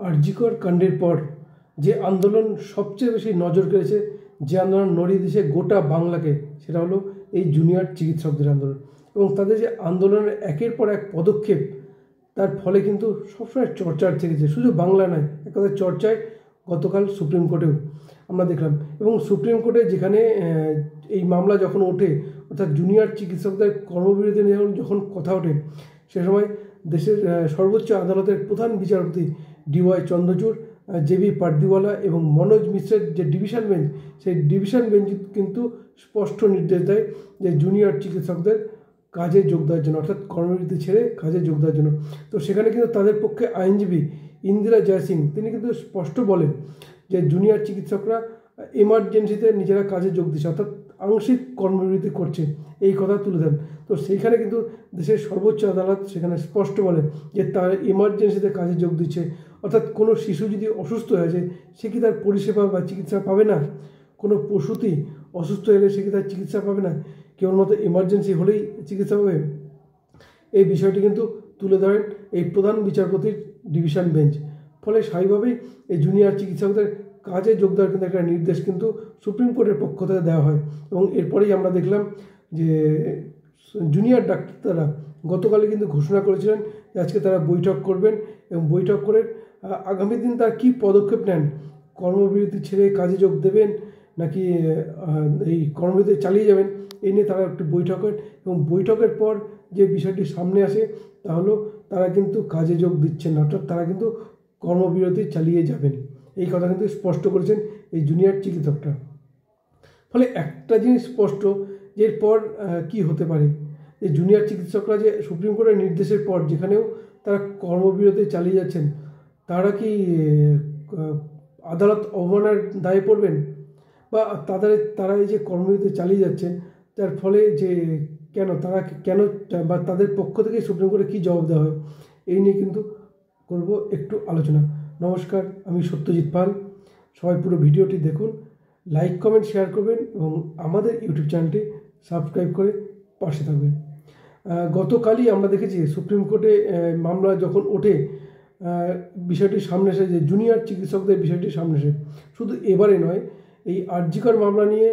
আরজিকর কাণ্ডের পর যে আন্দোলন সবচেয়ে বেশি নজর কেড়েছে, যে আন্দোলন নড়িয়ে দিয়েছে গোটা বাংলাকে, সেটা হলো এই জুনিয়র চিকিৎসকদের আন্দোলন। এবং তাদের যে আন্দোলনের একের পর এক পদক্ষেপ, তার ফলে কিন্তু সবসময় চর্চার থেকেছে, শুধু বাংলা নয়, এক কথায় চর্চায় গতকাল সুপ্রিম কোর্টেও আমরা দেখলাম। এবং সুপ্রিম কোর্টে যেখানে এই মামলা যখন ওঠে, অর্থাৎ জুনিয়র চিকিৎসকদের কর্মবিরতি নিয়ে যখন কথা ওঠে, সে সময় দেশের সর্বোচ্চ আদালতের প্রধান বিচারপতি ডিওয়াই চন্দ্রচূড়, জেবি পার্দিওয়ালা এবং মনোজ মিশ্রের যে ডিভিশন বেঞ্চ, সেই ডিভিশন বেঞ্চ কিন্তু স্পষ্ট নির্দেশ দেয় যে জুনিয়র চিকিৎসকদের কাজে যোগ দেওয়ার জন্য, অর্থাৎ কর্মবিরতি ছেড়ে কাজে যোগ দেওয়ার জন্য। তো সেখানে কিন্তু তাদের পক্ষে আইনজীবী ইন্দিরা জয়সিং তিনি কিন্তু স্পষ্ট বলেন যে জুনিয়র চিকিৎসকরা এমার্জেন্সিতে নিজেরা কাজে যোগ দিচ্ছে, অর্থাৎ আংশিক কর্মবিরতি করছে, এই কথা তুলে দেন। তো সেইখানে কিন্তু দেশের সর্বোচ্চ আদালত সেখানে স্পষ্ট বলে যে তার এমার্জেন্সিতে কাজে যোগ দিচ্ছে, অর্থাৎ কোনো শিশু যদি অসুস্থ হয়ে যায় সে কি তার পরিষেবা বা চিকিৎসা পাবে না? কোনো প্রসূতি অসুস্থ হলে সে কি তার চিকিৎসা পাবে না? কেবলমাত্র এমার্জেন্সি হলেই চিকিৎসা পাবে? এই বিষয়টি কিন্তু তুলে ধরেন এই প্রধান বিচারপতির ডিভিশন বেঞ্চ। ফলে স্বাভাবিকভাবেই এই জুনিয়র চিকিৎসকদের কাজে যোগ দেওয়ার কিন্তু একটা নির্দেশ কিন্তু সুপ্রিম কোর্টের পক্ষ থেকে দেওয়া হয়। এবং এরপরেই আমরা দেখলাম যে জুনিয়র ডাক্তাররা গতকালই কিন্তু ঘোষণা করেছিলেন যে আজকে তারা বৈঠক করবেন এবং বৈঠক করে আগামী দিন তারা কী পদক্ষেপ নেন, কর্মবিরতি ছেড়ে কাজে যোগ দেবেন নাকি এই কর্মবিরতি চালিয়ে যাবেন, এই নিয়ে তারা একটি বৈঠক করেন। এবং বৈঠকের পর যে বিষয়টি সামনে আসে তা হলো তারা কিন্তু কাজে যোগ দিচ্ছেন না, অর্থাৎ তারা কিন্তু কর্মবিরতি চালিয়ে যাবেন, এই কথা কিন্তু স্পষ্ট করেছেন এই জুনিয়র চিকিৎসকরা। ফলে একটা জিনিস স্পষ্ট যে এরপর কী হতে পারে, যে জুনিয়র চিকিৎসকরা যে সুপ্রিম কোর্টের নির্দেশের পর যেখানেও তারা কর্মবিরতি চালিয়ে যাচ্ছেন, তারা কি আদালত অবমাননার দায়ে পড়বেন? বা তারা এই যে কর্মবিরতি চালিয়ে যাচ্ছেন তার ফলে যে কেন বা তাদের পক্ষ থেকে সুপ্রিম কোর্টে কী জবাব দেওয়া হয়, এই নিয়ে কিন্তু করব একটু আলোচনা। নমস্কার, আমি সত্যজিৎ পাল। সবাই পুরো ভিডিওটি দেখুন, লাইক কমেন্ট শেয়ার করবেন এবং আমাদের ইউটিউব চ্যানেলটি সাবস্ক্রাইব করে পাশে থাকবেন। গতকালই আমরা দেখেছি সুপ্রিম কোর্টে মামলা যখন ওঠে, বিষয়টি সামনে এসে, যে জুনিয়র চিকিৎসকদের বিষয়টি সামনে এসে, শুধু এবারে নয়, এই আরজিকর মামলা নিয়ে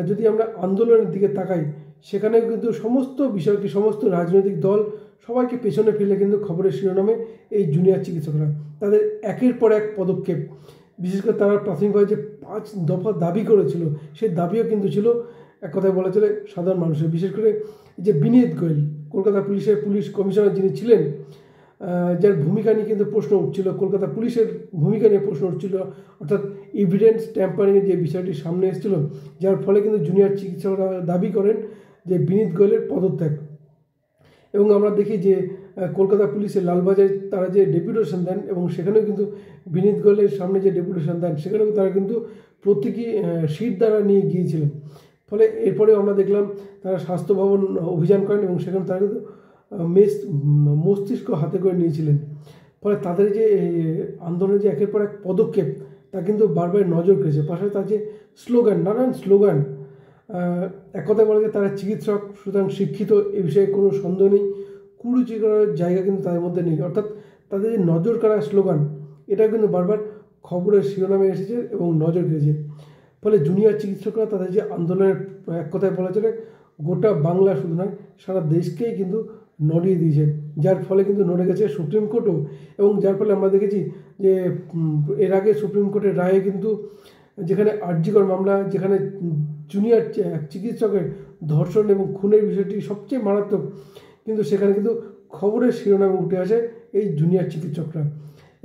যদি আমরা আন্দোলনের দিকে তাকাই, সেখানেও কিন্তু সমস্ত বিষয়টি, সমস্ত রাজনৈতিক দল সবাইকে পেছনে ফেলে কিন্তু খবরের শিরোনামে এই জুনিয়র চিকিৎসকরা তাদের একের পর এক পদক্ষেপ, বিশেষ করে তারা প্রাথমিকভাবে যে 5 দফা দাবি করেছিল, সেই দাবিও কিন্তু ছিল এক কথায় বলা চলে সাধারণ মানুষের। বিশেষ করে যে বিনীত গোয়েল, কলকাতা পুলিশের পুলিশ কমিশনার যিনি ছিলেন, যার ভূমিকা নিয়ে কিন্তু প্রশ্ন উঠছিল, কলকাতা পুলিশের ভূমিকা নিয়ে প্রশ্ন উঠছিল, অর্থাৎ এভিডেন্স ট্যাম্পারিংয়ের যে বিষয়টি সামনে এসেছিল, যার ফলে কিন্তু জুনিয়র চিকিৎসকরা দাবি করেন যে বিনীত গোয়েলের পদত্যাগ। এবং আমরা দেখি যে কলকাতা পুলিশের লালবাজারে তারা যে ডেপুটেশন দেন, এবং সেখানেও কিন্তু বিনীত গোয়েলের সামনে যে ডেপুটেশন দেন, সেখানেও তারা কিন্তু প্রতীকী সিট দ্বারা নিয়ে গিয়েছিলেন। ফলে এরপরে আমরা দেখলাম তারা স্বাস্থ্য ভবন অভিযান করেন এবং সেখানে তারা কিন্তু মস্তিষ্ক হাতে করে নিয়েছিলেন। ফলে তাদের যে আন্দোলনের যে একের পর এক পদক্ষেপ, তা কিন্তু বারবার নজর কেড়েছে। পাশাপাশি তার যে স্লোগান, নানান স্লোগান, এক কথায় বলা যায় তারা চিকিৎসক, সুতরাং শিক্ষিত, এ বিষয়ে কোনো সন্দেহ নেই, কুরুচি করার জায়গা কিন্তু তাদের মধ্যে নেই। অর্থাৎ তাদের যে নজর কাড়া স্লোগান, এটা কিন্তু বারবার খবরের শিরোনামে এসেছে এবং নজর কেড়েছে। ফলে জুনিয়র চিকিৎসকরা তাদের যে আন্দোলনের, এক কথায় বলা চলে গোটা বাংলা শুধু নয়, সারা দেশকেই কিন্তু নড়িয়ে দিয়েছে, যার ফলে কিন্তু নড়ে গেছে সুপ্রিম কোর্টও। এবং যার ফলে আমরা দেখেছি যে এর আগে সুপ্রিম কোর্টের রায়ে কিন্তু যেখানে আরজিকর মামলা, যেখানে জুনিয়র চিকিৎসকের ধর্ষণ এবং খুনের বিষয়টি সবচেয়ে মারাত্মক, কিন্তু সেখানে কিন্তু খবরের শিরোনামে উঠে আসে এই জুনিয়র চিকিৎসকরা।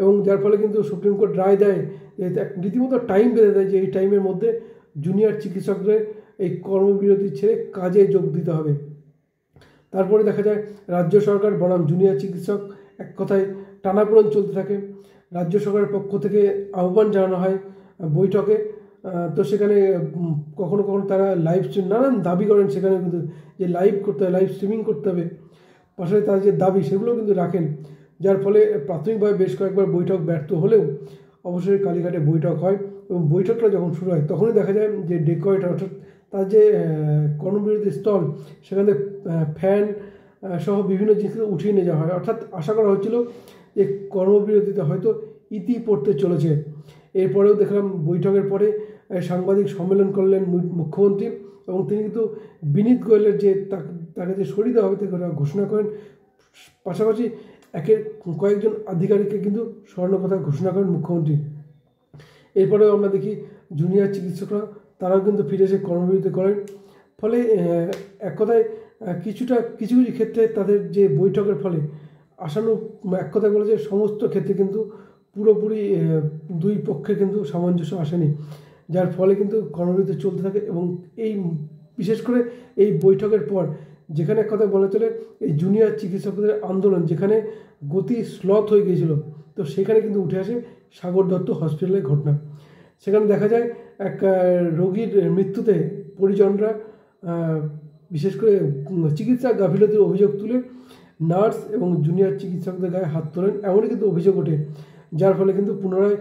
এবং যার ফলে কিন্তু সুপ্রিম কোর্ট রায় দেয়, রীতিমতো টাইম বেঁধে দেয় যে এই টাইমের মধ্যে জুনিয়র চিকিৎসকদের এই কর্মবিরতি ছেড়ে কাজে যোগ দিতে হবে। তারপরে দেখা যায় রাজ্য সরকার বনাম জুনিয়র চিকিৎসক, এক কথায় টানাপোড়েন চলতে থাকে। রাজ্য সরকারের পক্ষ থেকে আহ্বান জানানো হয় বৈঠকে, তো সেখানে কখনো কখনো তারা লাইভ স্ট্রিম, নানান দাবি করেন সেখানে কিন্তু, যে লাইভ করতে হবে, লাইভ স্ট্রিমিং করতে হবে। পাশাপাশি তার যে দাবি সেগুলো কিন্তু রাখেন, যার ফলে প্রাথমিকভাবে বেশ কয়েকবার বৈঠক ব্যর্থ হলেও অবশ্যই কালীঘাটে বৈঠক হয়। এবং বৈঠকটা যখন শুরু হয় তখনই দেখা যায় যে ডেকয়েট, অর্থাৎ তার যে কর্মবিরতি স্থল, সেখানে ফ্যান সহ বিভিন্ন জিনিস উঠিয়ে নিয়ে যাওয়া হয়। অর্থাৎ আশা করা হচ্ছিল যে কর্মবিরতিতে হয়তো ইতি পড়তে চলেছে। এরপরেও দেখলাম বৈঠকের পরে সাংবাদিক সম্মেলন করলেন মুখ্যমন্ত্রী, এবং তিনি কিন্তু বিনীত গোয়েলের যে তাকে যে সরিয়ে দেওয়া হবে তাকে ঘোষণা করেন। পাশাপাশি কয়েকজন আধিকারিককে কিন্তু সরানোর কথা ঘোষণা করেন মুখ্যমন্ত্রী। এরপরেও আমরা দেখি জুনিয়র চিকিৎসকরা তারাও কিন্তু ফিরে এসে কর্মবিরতি করেন। ফলে এক কথায় কিছু কিছু ক্ষেত্রে তাদের যে বৈঠকের ফলে আসানো, এক কথায় বলে যে সমস্ত ক্ষেত্রে কিন্তু পুরোপুরি দুই পক্ষে কিন্তু সামঞ্জস্য আসেনি, যার ফলে কিন্তু কর্মবিরতি চলতে থাকে। এবং এই বিশেষ করে এই বৈঠকের পর যেখানে এক কথা বলা চলে এই জুনিয়র চিকিৎসকদের আন্দোলন যেখানে গতি স্লথ হয়ে গিয়েছিল, তো সেখানে কিন্তু উঠে আসে সাগর দত্ত হসপিটালের ঘটনা। সেখানে দেখা যায় এক রোগীর মৃত্যুতে পরিজনরা বিশেষ করে চিকিৎসা গাফিলতির অভিযোগ তুলে নার্স এবং জুনিয়র চিকিৎসকদের গায়ে হাত তোলেন, এমনই কিন্তু অভিযোগ ওঠে, যার ফলে কিন্তু পুনরায়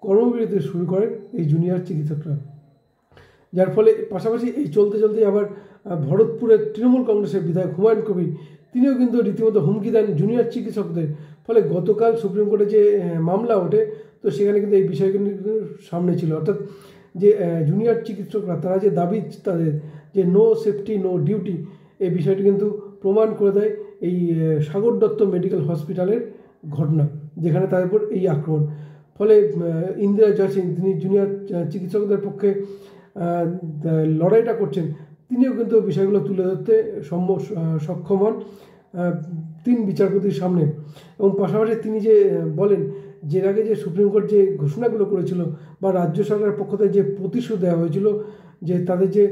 কর্মবিরতি শুরু করেন এই জুনিয়র চিকিৎসকরা। যার ফলে পাশাপাশি এই চলতে চলতে আবার ভরতপুরের তৃণমূল কংগ্রেসের বিধায়ক হুমায়ুন কবির তিনিও কিন্তু রীতিমতো হুমকি দেন জুনিয়র চিকিৎসকদের। ফলে গতকাল সুপ্রিম কোর্টে যে মামলা ওঠে, তো সেখানে কিন্তু এই বিষয় কিন্তু সামনে ছিল, অর্থাৎ যে জুনিয়র চিকিৎসকরা তারা যে দাবি তাদের যে নো সেফটি নো ডিউটি, এই বিষয়টি কিন্তু প্রমাণ করে দেয় এই সাগর দত্ত মেডিকেল হসপিটালের ঘটনা, যেখানে তাদের উপর এই আক্রমণ। ফলে ইন্দিরা জয়সিং তিনি জুনিয়র চিকিৎসকদের পক্ষে লড়াইটা করছেন, তিনিও কিন্তু বিষয়গুলো তুলে ধরতে সক্ষম হন 3 বিচারপতির সামনে। এবং পাশাপাশি তিনি যে বলেন যে আগে যে সুপ্রিম কোর্ট যে ঘোষণাগুলো করেছিল বা রাজ্য সরকারের পক্ষ থেকে যে প্রতিশ্রুতি দেওয়া হয়েছিল যে তাদের যে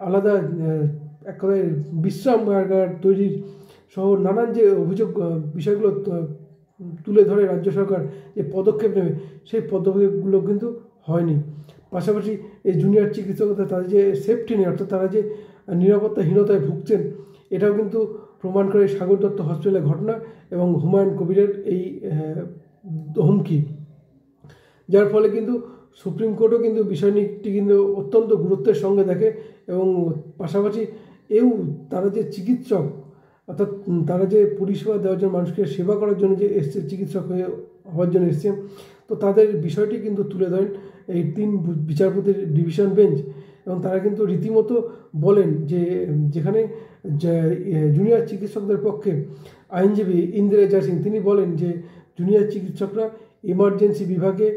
আলাদা এক কথায় বিশ্রামাগার তৈরির সহ নানান যে অভিযোগ বিষয়গুলো তুলে ধরে রাজ্য সরকার যে পদক্ষেপ নেবে, সেই পদক্ষেপগুলো কিন্তু হয়নি। পাশাপাশি এই জুনিয়র চিকিৎসকদের তাদের যে সেফটি নেই, অর্থাৎ তারা যে নিরাপত্তাহীনতায় ভুগছেন, এটাও কিন্তু প্রমাণ করে সাগর দত্ত হসপিটালের ঘটনা এবং হুমায়ুন কবিরের এই হুমকি। যার ফলে কিন্তু সুপ্রিম কোর্টও কিন্তু বিষয়টি কিন্তু অত্যন্ত গুরুত্বের সঙ্গে দেখে, এবং পাশাপাশি তারা যে চিকিৎসক, অর্থাৎ তারা যে পরিষেবা দেওয়ার জন্য মানুষকে সেবা করার জন্য যে এসছে, চিকিৎসক হওয়ার জন্য এসছে, তো তাদের বিষয়টি কিন্তু তুলে ধরেন এই 3 বিচারপতির ডিভিশন বেঞ্চ। এবং তারা কিন্তু রীতিমতো বলেন যে যেখানে জুনিয়র চিকিৎসকদের পক্ষে আইনজীবী ইন্দিরা জয়সিং তিনি বলেন যে জুনিয়র চিকিৎসকরা এমার্জেন্সি বিভাগে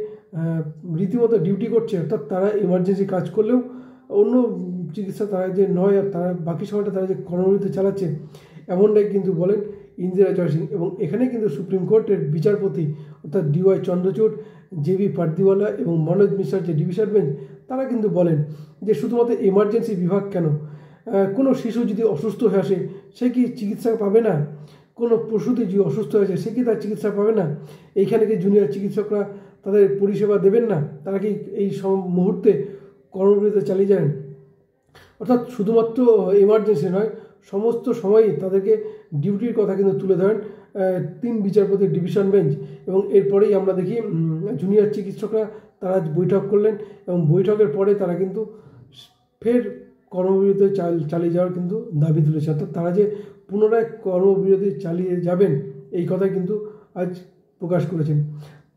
রীতিমতো ডিউটি করছে, অর্থাৎ তারা এমার্জেন্সি কাজ করলেও অন্য চিকিৎসা তারা যে নয়, আর তারা বাকি সময়টা তারা যে কর্মবিরতি চালাচ্ছে, এমনটাই কিন্তু বলেন ইন্দিরা জয়সিং। এবং এখানে কিন্তু সুপ্রিম কোর্টের বিচারপতি অর্থাৎ DY চন্দ্রচূড়, JB পার্দিওয়ালা এবং মনোজ মিশ্রার যে ডিভিশন বেঞ্চ, তারা কিন্তু বলেন যে শুধুমাত্র এমার্জেন্সি বিভাগ কেন, কোনো শিশু যদি অসুস্থ হয়ে আসে সে কি চিকিৎসা পাবে না? কোনো প্রসূতি যদি অসুস্থ হয়েছে সে কি তার চিকিৎসা পাবে না? এইখানে কি জুনিয়র চিকিৎসকরা তাদের পরিষেবা দেবেন না? তারা কি এই মুহূর্তে কর্মবিরতি চালিয়ে যান? অর্থাৎ শুধুমাত্র এমার্জেন্সি নয়, সমস্ত সময়ই তাদেরকে ডিউটির কথা কিন্তু তুলে ধরেন 3 বিচারপতির ডিভিশন বেঞ্চ। এবং এরপরেই আমরা দেখি জুনিয়র চিকিৎসকরা তারা বৈঠক করলেন, এবং বৈঠকের পরে তারা কিন্তু ফের কর্মবিরতি চালিয়ে যাওয়ার কিন্তু দাবি তুলেছে, অর্থাৎ তারা যে পুনরায় কর্মবিরতি চালিয়ে যাবেন এই কথাই কিন্তু আজ প্রকাশ করেছেন।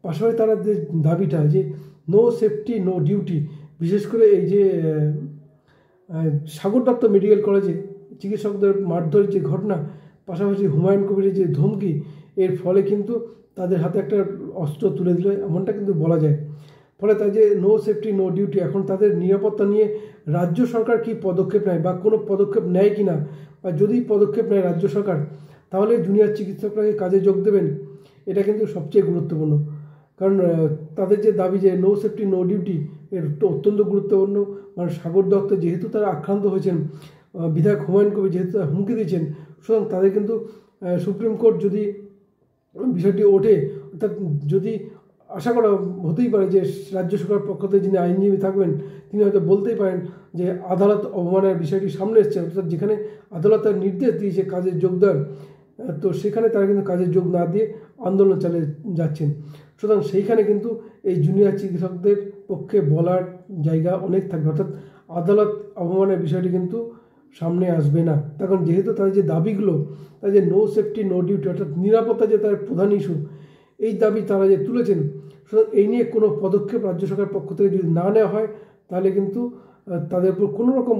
পাশাপাশি তারা যে দাবিটা যে নো সেফটি নো ডিউটি, বিশেষ করে এই যে সাগর দত্ত মেডিকেল কলেজে চিকিৎসকদের মারধরের যে ঘটনা, পাশাপাশি হুমায়ুন কবিরের যে ধমকি, এর ফলে কিন্তু তাদের হাতে একটা অস্ত্র তুলে দিল, এমনটা কিন্তু বলা যায়। ফলে তাই যে নো সেফটি নো ডিউটি, এখন তাদের নিরাপত্তা নিয়ে রাজ্য সরকার কি পদক্ষেপ নেয় বা কোনো পদক্ষেপ নেয় কি না, বা যদি পদক্ষেপ নেয় রাজ্য সরকার, তাহলে জুনিয়র চিকিৎসকরা কাজে যোগ দেবেন, এটা কিন্তু সবচেয়ে গুরুত্বপূর্ণ। কারণ তাদের যে দাবি যে নো সেফটি নো ডিউটি, এর অত্যন্ত গুরুত্বপূর্ণ। কারণ সাগর দত্ত যেহেতু তারা আক্রান্ত হয়েছেন, বিধায়ক হুমায়ুন কবির যেহেতু তারা হুমকি দিয়েছেন, সুতরাং তাদের কিন্তু সুপ্রিম কোর্ট যদি বিষয়টি ওঠে, অর্থাৎ যদি আশা করা হতেই পারে যে রাজ্য সরকার পক্ষ থেকে যিনি আইনজীবী থাকবেন তিনি হয়তো বলতেই পারেন যে আদালত অবমাননার বিষয়টি সামনে এসছে, অর্থাৎ যেখানে আদালত তার নির্দেশ দিয়েছে কাজের যোগদান, তো সেখানে তারা কিন্তু কাজের যোগ না দিয়ে আন্দোলন চালিয়ে যাচ্ছেন। সুতরাং সেইখানে কিন্তু এই জুনিয়র চিকিৎসকদের পক্ষে বলার জায়গা অনেক থাকবে, অর্থাৎ আদালত অবমানের বিষয়টি কিন্তু সামনে আসবে না। তখন যেহেতু তাদের যে দাবিগুলো, তাদের যে নো সেফটি নো ডিউটি, অর্থাৎ নিরাপত্তা যে তার প্রধান ইস্যু, এই দাবি তারা যে তুলেছেন, সুতরাং এই নিয়ে কোনো পদক্ষেপ রাজ্য সরকারের পক্ষ থেকে যদি না নেওয়া হয় তাহলে কিন্তু তাদের উপর কোনো রকম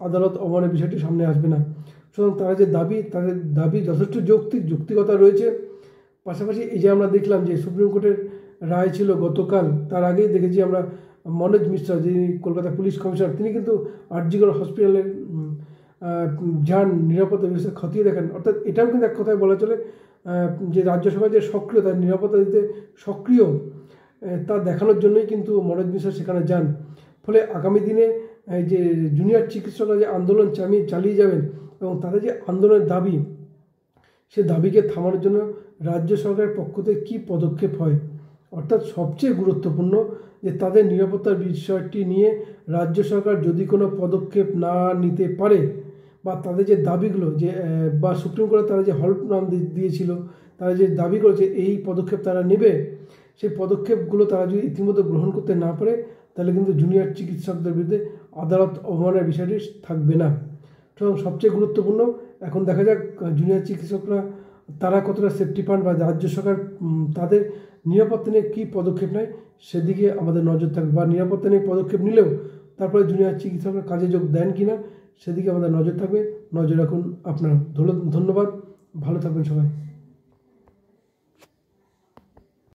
আদালত অবমানের বিষয়টি সামনে আসবে না। সুতরাং তাদের দাবি যথেষ্ট যৌক্তিকতা রয়েছে। পাশাপাশি এই যে আমরা দেখলাম যে সুপ্রিম কোর্টের রায় ছিল গতকাল, তার আগেই দেখেছি আমরা মনোজ মিশ্রা, যিনি কলকাতা পুলিশ কমিশনার, তিনি কিন্তু আরজি কর হসপিটালের যান নিরাপত্তা ব্যবস্থা খতিয়ে দেখেন। অর্থাৎ এটাও কিন্তু এক কথায় বলা চলে যে রাজ্য সরকার যে সক্রিয়, তার নিরাপত্তা দিতে সক্রিয়, তা দেখানোর জন্যই কিন্তু মনোজ মিশ্রা সেখানে যান। ফলে আগামী দিনে যে জুনিয়র চিকিৎসকরা যে আন্দোলন চালিয়ে যাবেন এবং তাদের যে আন্দোলনের দাবি, সে দাবিকে থামানোর জন্য রাজ্য সরকারের পক্ষ থেকে কী পদক্ষেপ হয়, অর্থাৎ সবচেয়ে গুরুত্বপূর্ণ যে তাদের নিরাপত্তার বিষয়টি নিয়ে রাজ্য সরকার যদি কোনো পদক্ষেপ না নিতে পারে, বা তাদের যে দাবিগুলো যে বা সুপ্রিম কোর্টে তারা যে হলফনাম দিয়েছিল, তারা যে দাবি করেছে এই পদক্ষেপ তারা নেবে, সেই পদক্ষেপগুলো তারা যদি ইতিমধ্যে গ্রহণ করতে না পারে তাহলে কিন্তু জুনিয়র চিকিৎসকদের বিরুদ্ধে আদালত অবমাননার বিষয়টি থাকবে না। সুতরাং সবচেয়ে গুরুত্বপূর্ণ এখন দেখা যাক জুনিয়র চিকিৎসকরা তারা কতটা সেফটি পান, বা রাজ্য সরকার তাদের নিরাপত্তা নিয়ে কী পদক্ষেপ নেয় সেদিকে আমাদের নজর থাকবে, বা নিরাপত্তা নিয়ে পদক্ষেপ নিলেও তারপরে জুনিয়র চিকিৎসকরা কাজে যোগ দেন কি না সেদিকে আমাদের নজর থাকবে। নজর রাখুন আপনারা। ধন্যবাদ, ভালো থাকবেন সবাই।